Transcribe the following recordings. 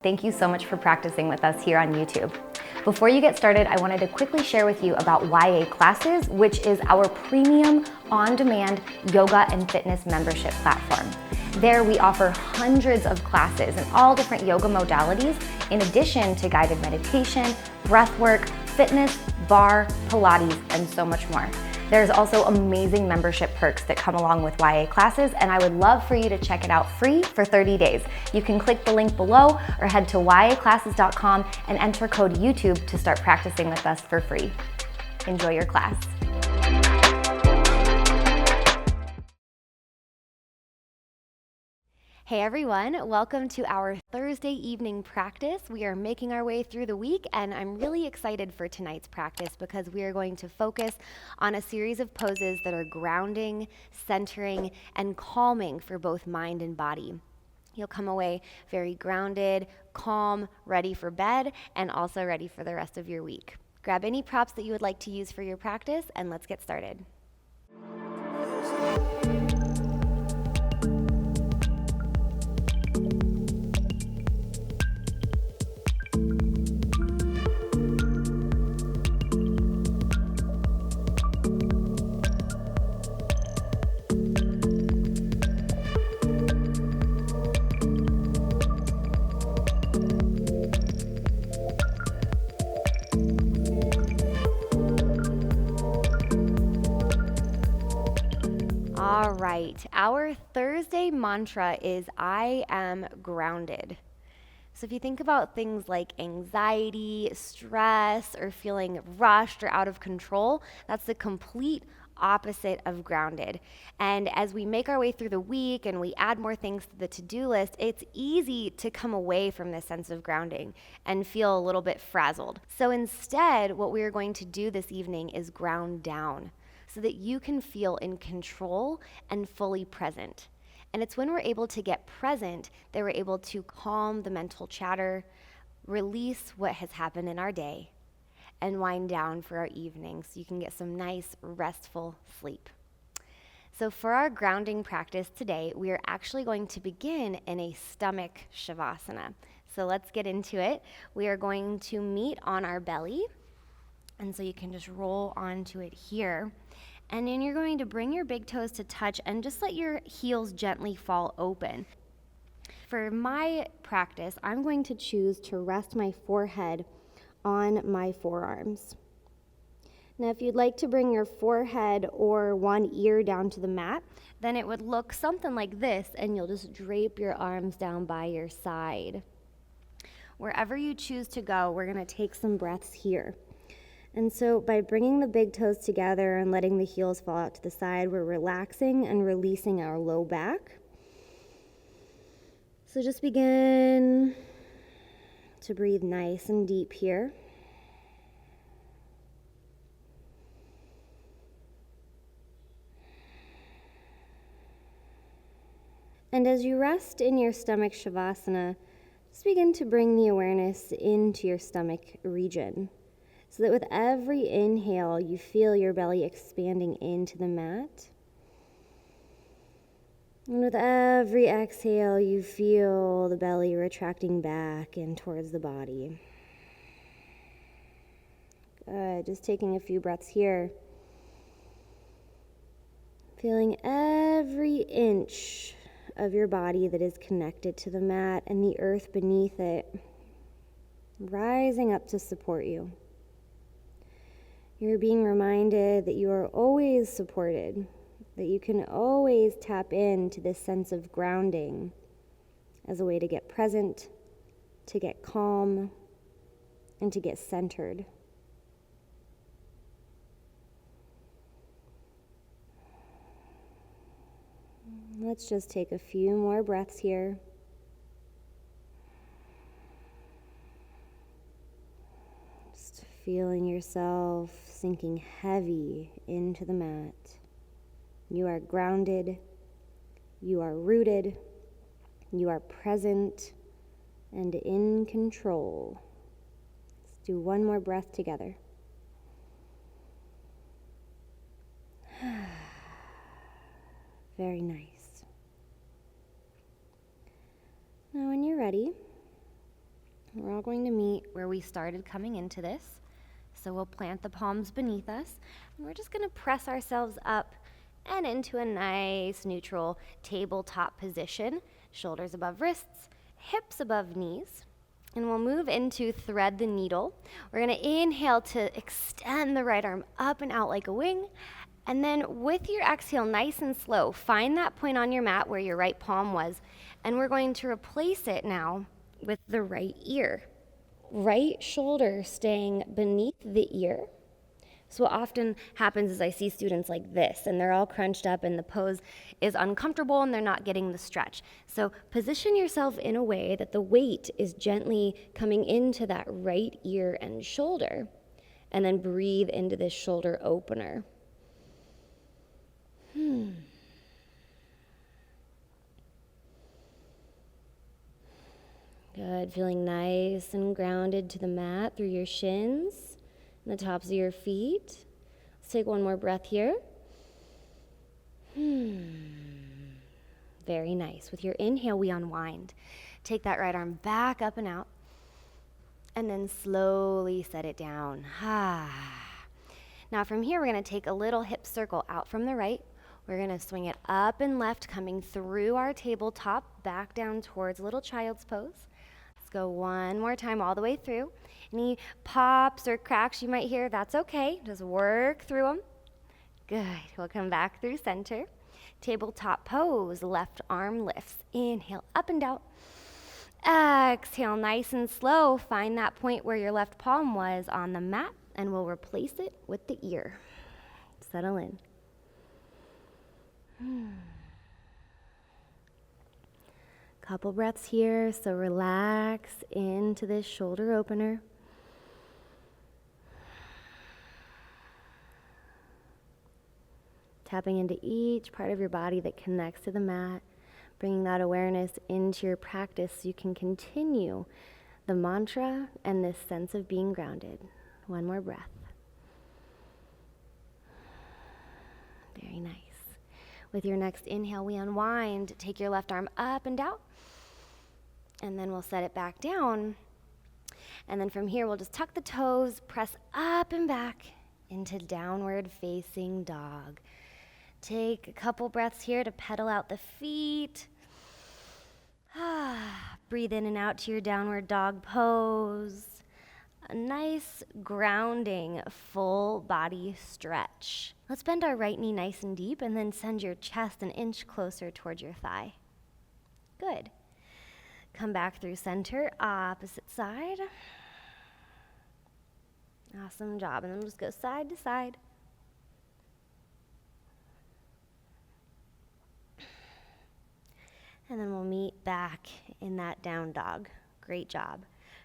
Thank you so much for practicing with us here on YouTube. Before you get started, I wanted to quickly share with you about YA Classes, which is our premium on-demand yoga and fitness membership platform. There we offer hundreds of classes in all different yoga modalities, in addition to guided meditation, breath work, fitness, bar, Pilates, and so much more. There's also amazing membership perks that come along with YA Classes, and I would love for you to check it out free for 30 days. You can click the link below or head to yaclasses.com and enter code YouTube to start practicing with us for free. Enjoy your class. Hey everyone, welcome to our Thursday evening practice. We are making our way through the week, and I'm really excited for tonight's practice because we are going to focus on a series of poses that are grounding, centering, and calming for both mind and body. You'll come away very grounded, calm, ready for bed, and also ready for the rest of your week. Grab any props that you would like to use for your practice, and let's get started. All right, our Thursday mantra is I am grounded. So if you think about things like anxiety, stress, or feeling rushed or out of control, that's the complete opposite of grounded. And as we make our way through the week and we add more things to the to-do list, it's easy to come away from this sense of grounding and feel a little bit frazzled. So instead, what we are going to do this evening is ground down, so that you can feel in control and fully present. And it's when we're able to get present that we're able to calm the mental chatter, release what has happened in our day, and wind down for our evening so you can get some nice, restful sleep. So for our grounding practice today, we are actually going to begin in a stomach shavasana. So let's get into it. We are going to meet on our belly, and so you can just roll onto it here. And then you're going to bring your big toes to touch and just let your heels gently fall open. For my practice, I'm going to choose to rest my forehead on my forearms. Now, if you'd like to bring your forehead or one ear down to the mat, then it would look something like this, and you'll just drape your arms down by your side. Wherever you choose to go, we're going to take some breaths here. And so by bringing the big toes together and letting the heels fall out to the side, we're relaxing and releasing our low back. So just begin to breathe nice and deep here. And as you rest in your stomach shavasana, just begin to bring the awareness into your stomach region, so that with every inhale, you feel your belly expanding into the mat. And with every exhale, you feel the belly retracting back and towards the body. Good, just taking a few breaths here. Feeling every inch of your body that is connected to the mat and the earth beneath it, rising up to support you. You're being reminded that you are always supported, that you can always tap into this sense of grounding as a way to get present, to get calm, and to get centered. Let's just take a few more breaths here. Just feeling yourself sinking heavy into the mat. You are grounded, you are rooted, you are present and in control. Let's do one more breath together. Very nice. Now when you're ready, We're all going to meet where we started coming into this. So we'll plant the palms beneath us, and we're just going to press ourselves up and into a nice neutral tabletop position. Shoulders above wrists, hips above knees. And we'll move into thread the needle. We're going to inhale to extend the right arm up and out like a wing. And then with your exhale, nice and slow, find that point on your mat where your right palm was. And we're going to replace it now with the right ear. Right shoulder staying beneath the ear. So what often happens is I see students like this, and they're all crunched up and the pose is uncomfortable and they're not getting the stretch. So position yourself in a way that the weight is gently coming into that right ear and shoulder, and then breathe into this shoulder opener. Good, feeling nice and grounded to the mat through your shins and the tops of your feet. Let's take one more breath here. Very nice. With your inhale, we unwind. Take that right arm back up and out, and then slowly set it down. Now from here, we're going to take a little hip circle out from the right. We're going to swing it up and left, coming through our tabletop, back down towards little child's pose. Let's go one more time all the way through. Any pops or cracks you might hear, that's okay. Just work through them. Good. We'll come back through center. Tabletop pose, left arm lifts. Inhale, up and down. Exhale, nice and slow. Find that point where your left palm was on the mat, and we'll replace it with the ear. Settle in. Couple breaths here, so relax into this shoulder opener. Tapping into each part of your body that connects to the mat, bringing that awareness into your practice so you can continue the mantra and this sense of being grounded. One more breath. Very nice. With your next inhale, we unwind. Take your left arm up and down, and then we'll set it back down. And then from here, we'll just tuck the toes, press up and back into downward facing dog. Take a couple breaths here to pedal out the feet. Breathe in and out to your downward dog pose. A nice grounding full body stretch. Let's bend our right knee nice and deep and then send your chest an inch closer towards your thigh. Good. Come back through center, opposite side. Awesome job. And then just go side to side. And then we'll meet back in that down dog. Great job.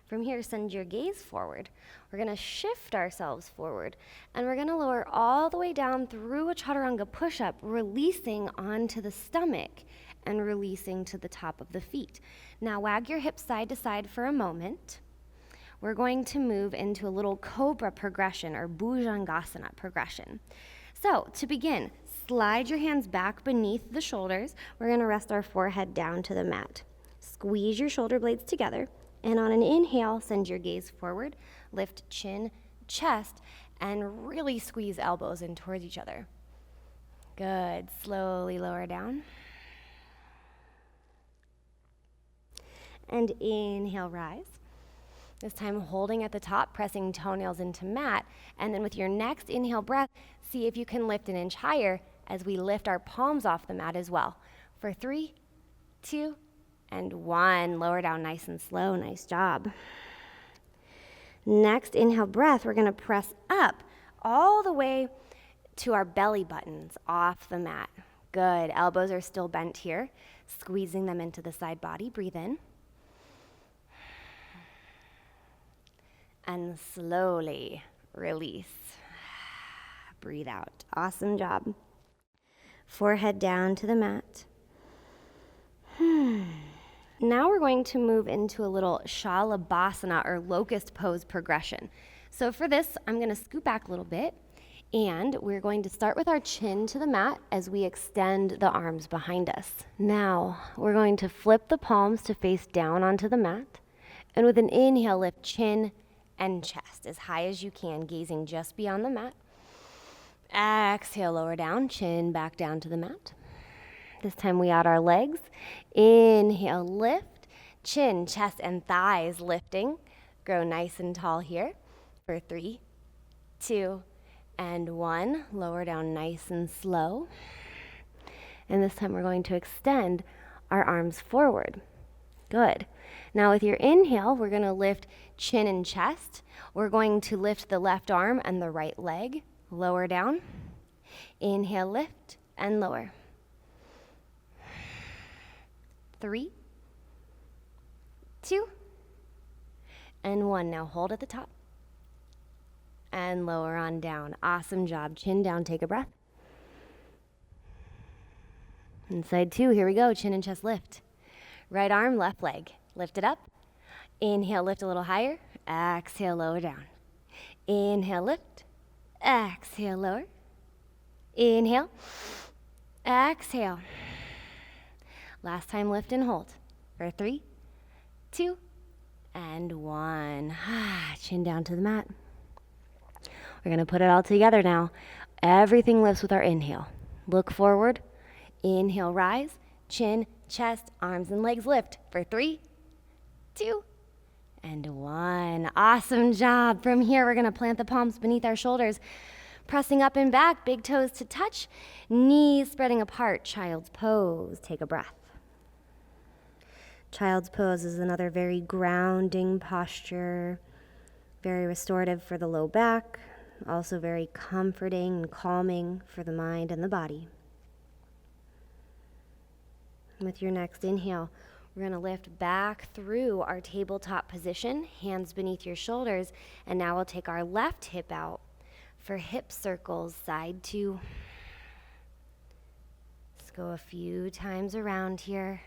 From here, send your gaze forward. We're going to shift ourselves forward, and we're going to lower all the way down through a chaturanga push-up, releasing onto the stomach and releasing to the top of the feet. Now wag your hips side to side for a moment. We're going to move into a little Cobra progression or Bhujangasana progression. So to begin, slide your hands back beneath the shoulders. We're going to rest our forehead down to the mat. Squeeze your shoulder blades together. And on an inhale, send your gaze forward, lift chin, chest, and really squeeze elbows in towards each other. Good. Slowly lower down. And inhale, rise. This time holding at the top, pressing toenails into mat. And then with your next inhale breath, see if you can lift an inch higher as we lift our palms off the mat as well. For 3, 2, and 1. Lower down nice and slow. Nice job. Next inhale breath, we're going to press up all the way to our belly buttons off the mat. Good. Elbows are still bent here. Squeezing them into the side body. Breathe in. And slowly release. Breathe out. Awesome job. Forehead down to the mat. Now we're going to move into a little shavasana or locust pose progression. So for this, I'm going to scoot back a little bit, and we're going to start with our chin to the mat as we extend the arms behind us. Now we're going to flip the palms to face down onto the mat, And with an inhale, lift chin and chest as high as you can, gazing just beyond the mat. Exhale, lower down, chin back down to the mat. This time we add our legs. Inhale, lift, chin, chest, and thighs lifting. Grow nice and tall here for 3, 2, and 1. Lower down nice and slow. And this time we're going to extend our arms forward. Good. Now with your inhale, we're going to lift chin and chest. We're going to lift the left arm and the right leg. Lower down. Inhale, lift, and lower. 3, 2, and 1. Now hold at the top. And lower on down. Awesome job. Chin down, take a breath. And side 2, here we go. Chin and chest lift. Right arm, left leg. Lift it up. Inhale, lift a little higher. Exhale, lower down. Inhale, lift. Exhale, lower. Inhale. Exhale. Last time, lift and hold. For 3, 2, and 1. Chin down to the mat. We're going to put it all together now. Everything lifts with our inhale. Look forward. Inhale, rise. Chin, chest, arms, and legs lift. For 3, 2, and 1. Awesome job. From here, we're going to plant the palms beneath our shoulders, pressing up and back, big toes to touch, knees spreading apart. Child's pose. Take a breath. Child's pose is another very grounding posture, very restorative for the low back, also very comforting and calming for the mind and the body. With your next inhale, we're going to lift back through our tabletop position, hands beneath your shoulders, and now we'll take our left hip out for hip circles, side 2. Let's go a few times around here.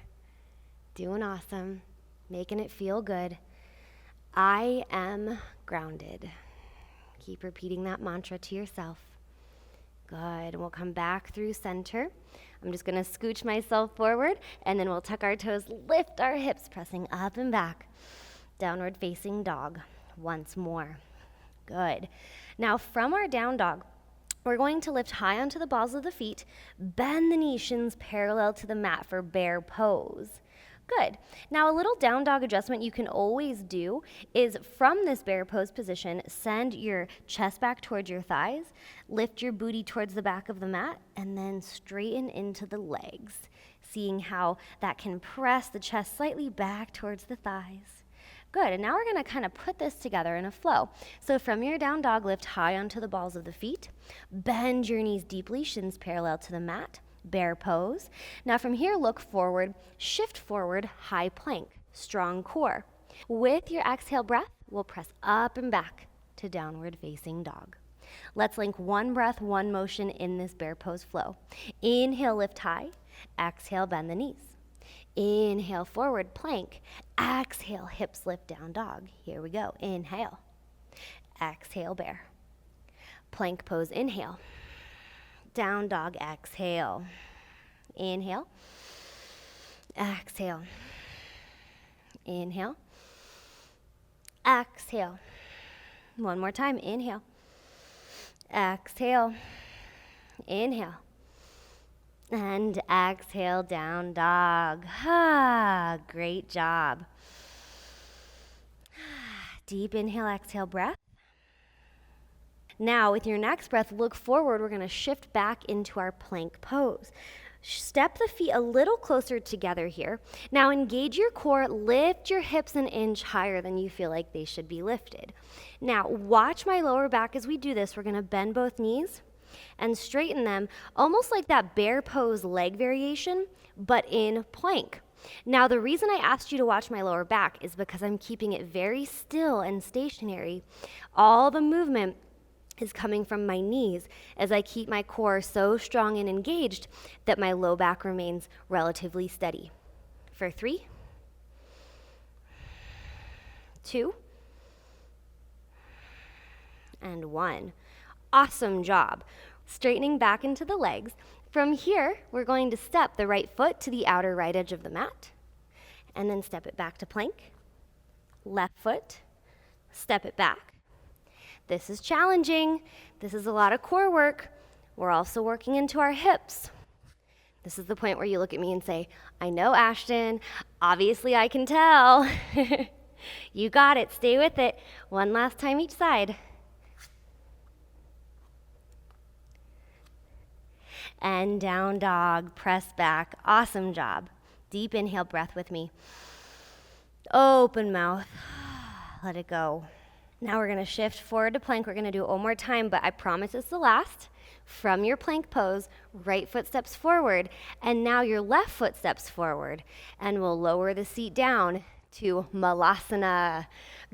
Doing awesome, making it feel good. I am grounded. Keep repeating that mantra to yourself. Good, we'll come back through center. I'm just gonna scooch myself forward, and then we'll tuck our toes, lift our hips, pressing up and back. Downward facing dog, once more. Good. Now from our down dog, we're going to lift high onto the balls of the feet, bend the knees, shins parallel to the mat for bear pose. Good. Now a little down dog adjustment you can always do is from this bear pose position, send your chest back towards your thighs, lift your booty towards the back of the mat, and then straighten into the legs, seeing how that can press the chest slightly back towards the thighs. Good, and now we're gonna kind of put this together in a flow. So from your down dog, lift high onto the balls of the feet, bend your knees deeply, shins parallel to the mat, bear pose. Now from here, look forward, shift forward, high plank, strong core. With your exhale breath, we'll press up and back to downward facing dog. Let's link one breath, one motion in this bear pose flow. Inhale, lift high. Exhale, bend the knees. Inhale, forward plank. Exhale, hips lift down dog. Here we go. Inhale. Exhale, bear. Plank pose, inhale. Down dog, exhale. Inhale. Exhale. Inhale. Exhale. One more time. Inhale. Exhale. Inhale. And exhale, down dog. Great job. Deep inhale, exhale breath. Now, with your next breath, look forward. We're going to shift back into our plank pose. Step the feet a little closer together here. Now, engage your core. Lift your hips an inch higher than you feel like they should be lifted. Now, watch my lower back as we do this. We're going to bend both knees and straighten them, almost like that bear pose leg variation, but in plank. Now, the reason I asked you to watch my lower back is because I'm keeping it very still and stationary. All the movement is coming from my knees as I keep my core so strong and engaged that my low back remains relatively steady. For 3, 2, and 1. Awesome job. Straightening back into the legs. From here, we're going to step the right foot to the outer right edge of the mat, and then step it back to plank. left foot, step it back. This is challenging. This is a lot of core work. We're also working into our hips. This is the point where you look at me and say, I know, Ashton, obviously I can tell. You got it, stay with it. One last time each side. And down dog, press back, awesome job. Deep inhale, breath with me. Open mouth, let it go. Now we're gonna shift forward to plank. We're gonna do it one more time, but I promise it's the last. From your plank pose, right foot steps forward, and now your left foot steps forward. And we'll lower the seat down to Malasana,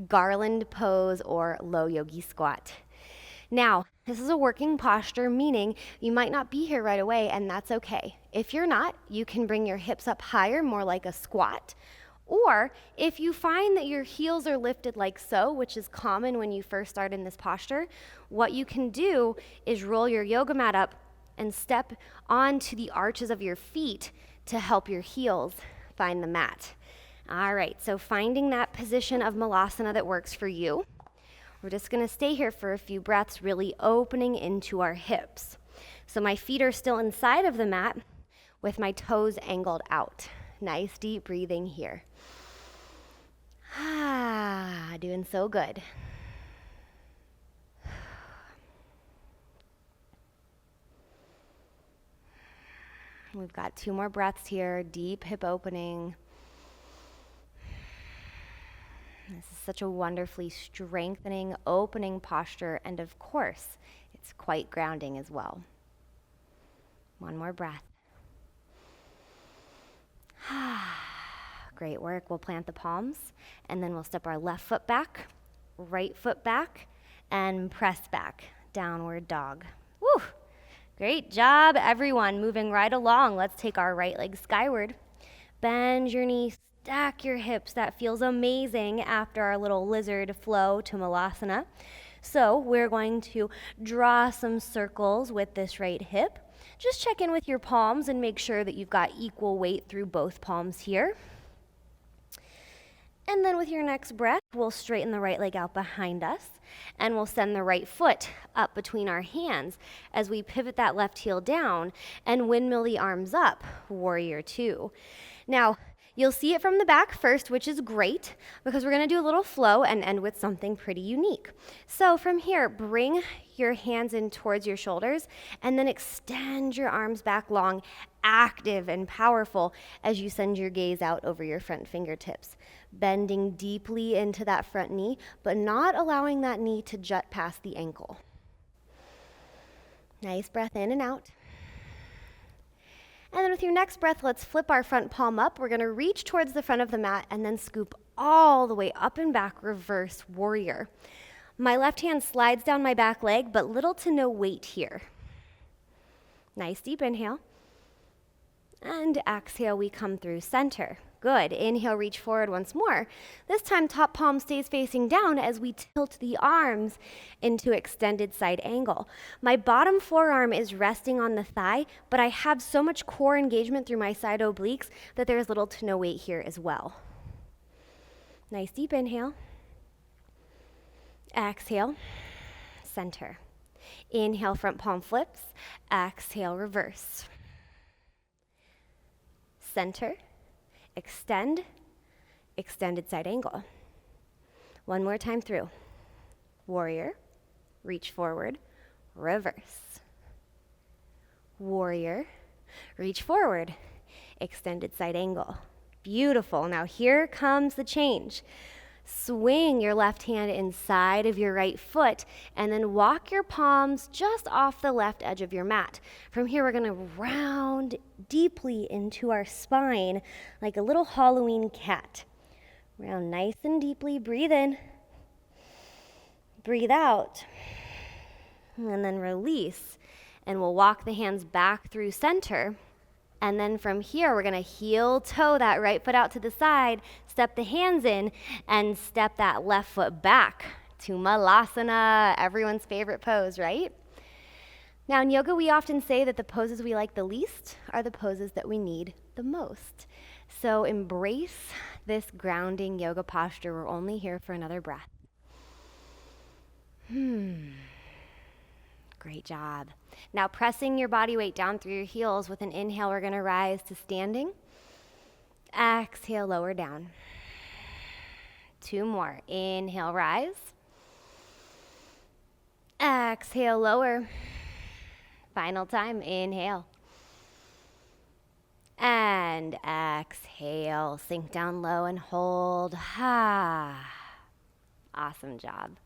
Garland pose, or low yogi squat. Now, this is a working posture, meaning you might not be here right away, and that's okay. If you're not, you can bring your hips up higher, more like a squat. Or if you find that your heels are lifted like so, which is common when you first start in this posture, what you can do is roll your yoga mat up and step onto the arches of your feet to help your heels find the mat. All right, so finding that position of Malasana that works for you. We're just gonna stay here for a few breaths, really opening into our hips. So my feet are still inside of the mat with my toes angled out. Nice deep breathing here. Doing so good. We've got 2 more breaths here, deep hip opening. This is such a wonderfully strengthening, opening posture, and of course, it's quite grounding as well. One more breath. Great work. We'll plant the palms, and then we'll step our left foot back, right foot back, and press back. Downward dog. Woo! Great job, everyone. Moving right along. Let's take our right leg skyward. Bend your knees, stack your hips. That feels amazing after our little lizard flow to Malasana. So we're going to draw some circles with this right hip. Just check in with your palms and make sure that you've got equal weight through both palms here. And then with your next breath, we'll straighten the right leg out behind us, and we'll send the right foot up between our hands as we pivot that left heel down and windmill the arms up, warrior 2. Now, you'll see it from the back first, which is great because we're gonna do a little flow and end with something pretty unique. So from here, bring your hands in towards your shoulders and then extend your arms back long, active and powerful as you send your gaze out over your front fingertips. Bending deeply into that front knee, but not allowing that knee to jut past the ankle. Nice breath in and out. And then with your next breath, let's flip our front palm up. We're gonna reach towards the front of the mat and then scoop all the way up and back, reverse warrior. My left hand slides down my back leg, but little to no weight here. Nice deep inhale. And exhale, we come through center. Good. Inhale, reach forward once more. This time, top palm stays facing down as we tilt the arms into extended side angle. My bottom forearm is resting on the thigh, but I have so much core engagement through my side obliques that there's little to no weight here as well. Nice deep inhale. Exhale, center. Inhale, front palm flips. Exhale, reverse. Center. Extend, extended side angle. One more time through. Warrior, reach forward, reverse. Warrior, reach forward, extended side angle. Beautiful. Now here comes the change. Swing your left hand inside of your right foot and then walk your palms just off the left edge of your mat. From here, we're gonna round deeply into our spine like a little Halloween cat. Round nice and deeply, breathe in, breathe out, and then release. And we'll walk the hands back through center. And then from here, we're gonna heel toe that right foot out to the side, step the hands in, and step that left foot back to Malasana, everyone's favorite pose, right? Now in yoga, we often say that the poses we like the least are the poses that we need the most. So embrace this grounding yoga posture. We're only here for another breath. Great job. Now pressing your body weight down through your heels. With an inhale, we're going to rise to standing. Exhale, lower down. 2 more. Inhale, rise. Exhale, lower. Final time. Inhale. And exhale. Sink down low and hold. Awesome job.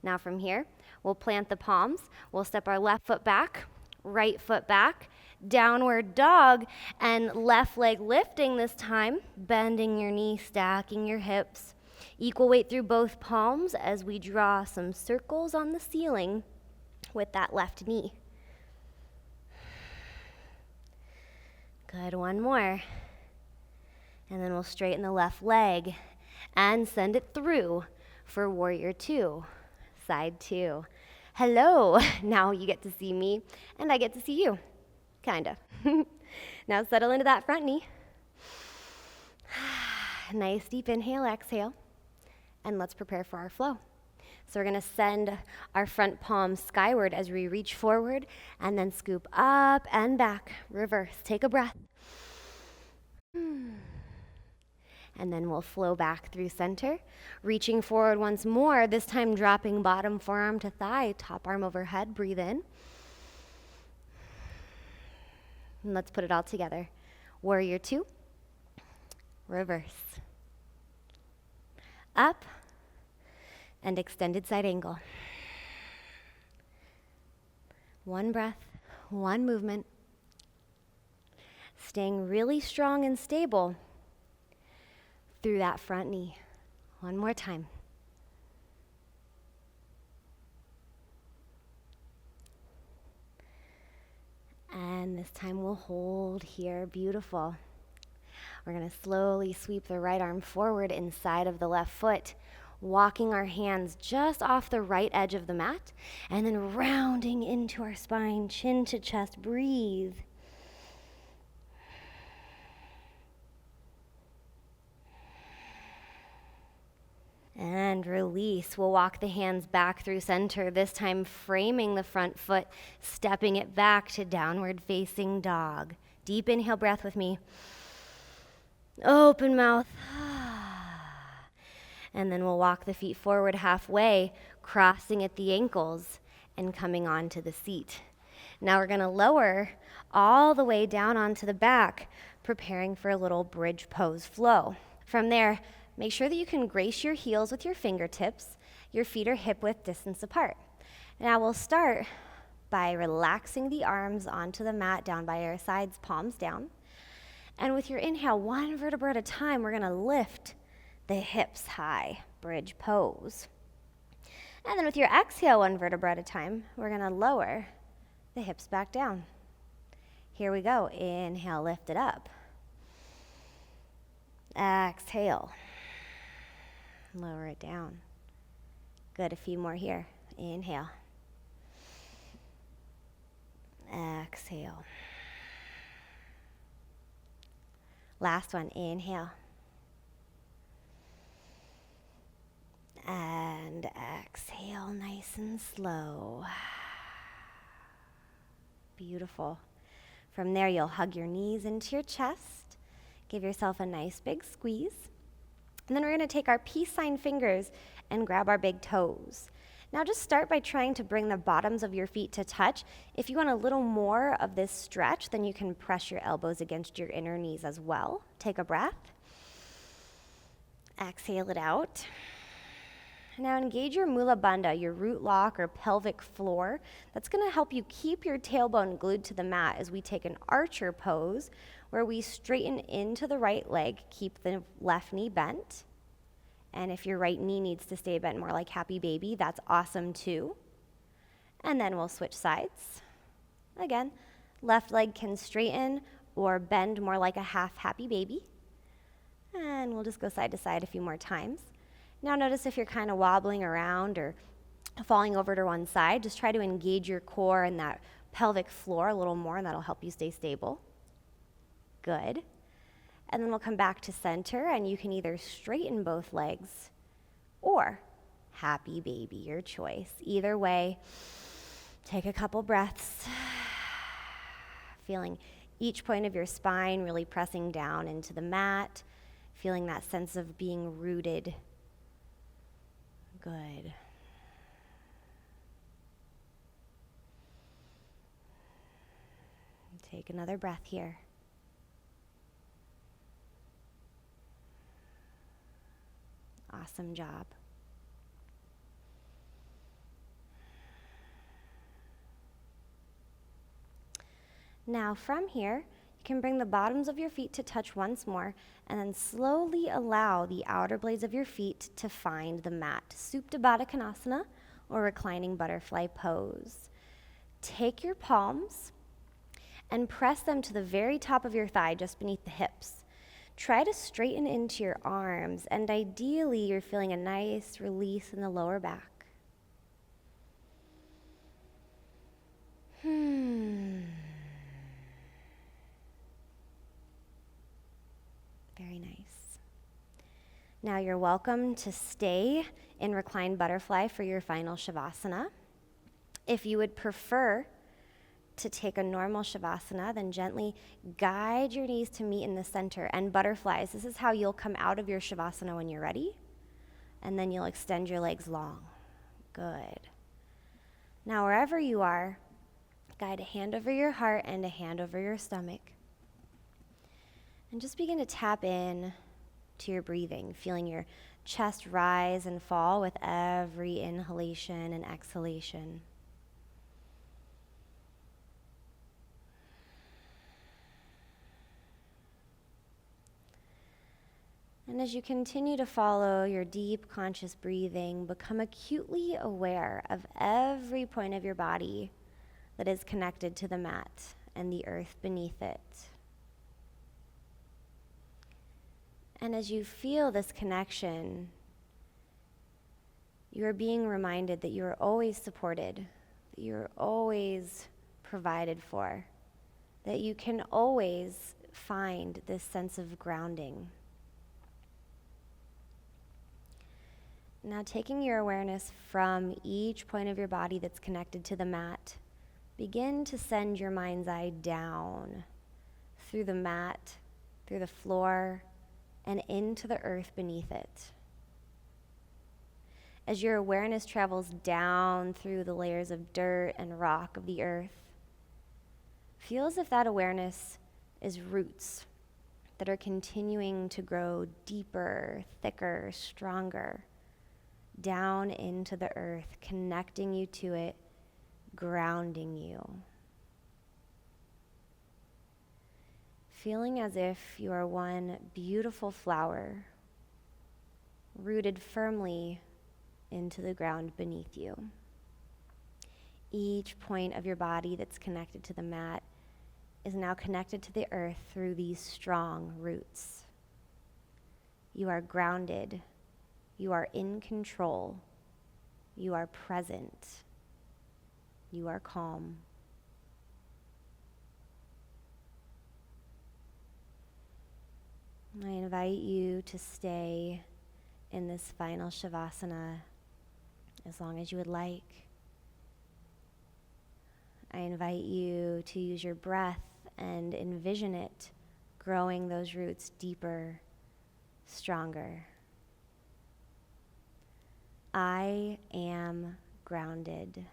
Now from here, we'll plant the palms. We'll step our left foot back, right foot back, downward dog, and left leg lifting this time, bending your knee, stacking your hips. Equal weight through both palms as we draw some circles on the ceiling with that left knee. Good, 1 more. And then we'll straighten the left leg and send it through for warrior 2, side 2. Hello, now you get to see me and I get to see you, kinda. Now settle into that front knee. Nice deep inhale, exhale, and let's prepare for our flow. So we're gonna send our front palms skyward as we reach forward and then scoop up and back, reverse. Take a breath. And then we'll flow back through center, reaching forward once more, this time dropping bottom forearm to thigh, top arm overhead, breathe in. And let's put it all together. Warrior 2, reverse. Up, and extended side angle. 1 breath, 1 movement. Staying really strong and stable through that front knee. 1 more time. And this time we'll hold here. Beautiful. We're going to slowly sweep the right arm forward inside of the left foot, walking our hands just off the right edge of the mat, and then rounding into our spine, chin to chest. Breathe. And release. We'll walk the hands back through center, this time framing the front foot, stepping it back to downward facing dog. Deep inhale breath with me. Open mouth. And then we'll walk the feet forward halfway, crossing at the ankles and coming onto the seat. Now we're going to lower all the way down onto the back, preparing for a little bridge pose flow. From there, make sure that you can grace your heels with your fingertips. Your feet are hip-width distance apart. Now we'll start by relaxing the arms onto the mat down by our sides, palms down. And with your inhale, 1 vertebra at a time, we're going to lift the hips high, bridge pose. And then with your exhale, 1 vertebra at a time, we're going to lower the hips back down. Here we go. Inhale, lift it up. Exhale. Lower it down. Good, a few more here. Inhale. Exhale. Last one, inhale. And exhale, nice and slow. Beautiful. From there, you'll hug your knees into your chest. Give yourself a nice big squeeze. And then we're going to take our peace sign fingers and grab our big toes. Now just start by trying to bring the bottoms of your feet to touch. If you want a little more of this stretch, then you can press your elbows against your inner knees as well. Take a breath. Exhale it out. Now engage your mula bandha, your root lock or pelvic floor. That's going to help you keep your tailbone glued to the mat as we take an archer pose where we straighten into the right leg, keep the left knee bent. And if your right knee needs to stay bent more like happy baby, that's awesome too. And then we'll switch sides. Again, left leg can straighten or bend more like a half happy baby. And we'll just go side to side a few more times. Now notice if you're kind of wobbling around or falling over to one side, just try to engage your core and that pelvic floor a little more, and that'll help you stay stable. Good. And then we'll come back to center, and you can either straighten both legs or happy baby, your choice. Either way, take a couple breaths, feeling each point of your spine really pressing down into the mat, feeling that sense of being rooted. Good. Take another breath here. Awesome job. Now from here, you can bring the bottoms of your feet to touch once more, and then slowly allow the outer blades of your feet to find the mat. Supta Baddha Konasana, or reclining butterfly pose. Take your palms and press them to the very top of your thigh, just beneath the hips. Try to straighten into your arms, and ideally you're feeling a nice release in the lower back. Very nice. Now you're welcome to stay in reclined butterfly for your final shavasana. If you would prefer to take a normal shavasana, then gently guide your knees to meet in the center. And butterflies, this is how you'll come out of your shavasana when you're ready. And then you'll extend your legs long. Good. Now wherever you are, guide a hand over your heart and a hand over your stomach. And just begin to tap in to your breathing, feeling your chest rise and fall with every inhalation and exhalation. And as you continue to follow your deep conscious breathing, become acutely aware of every point of your body that is connected to the mat and the earth beneath it. And as you feel this connection, you are being reminded that you are always supported, that you are always provided for, that you can always find this sense of grounding. Now taking your awareness from each point of your body that's connected to the mat, begin to send your mind's eye down through the mat, through the floor, and into the earth beneath it. As your awareness travels down through the layers of dirt and rock of the earth, feel as if that awareness is roots that are continuing to grow deeper, thicker, stronger, down into the earth, connecting you to it, grounding you. Feeling as if you are one beautiful flower rooted firmly into the ground beneath you. Each point of your body that's connected to the mat is now connected to the earth through these strong roots. You are grounded. You are in control. You are present. You are calm. I invite you to stay in this final shavasana as long as you would like. I invite you to use your breath and envision it growing those roots deeper, stronger. I am grounded.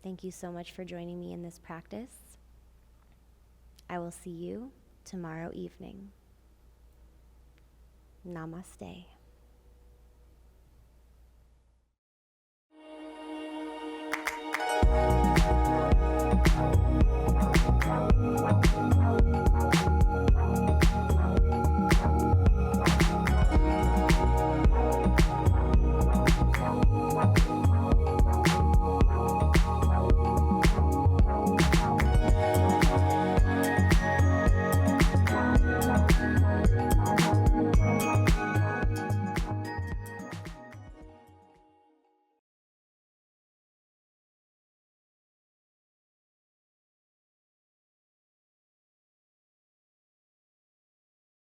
Thank you so much for joining me in this practice. I will see you tomorrow evening. Namaste.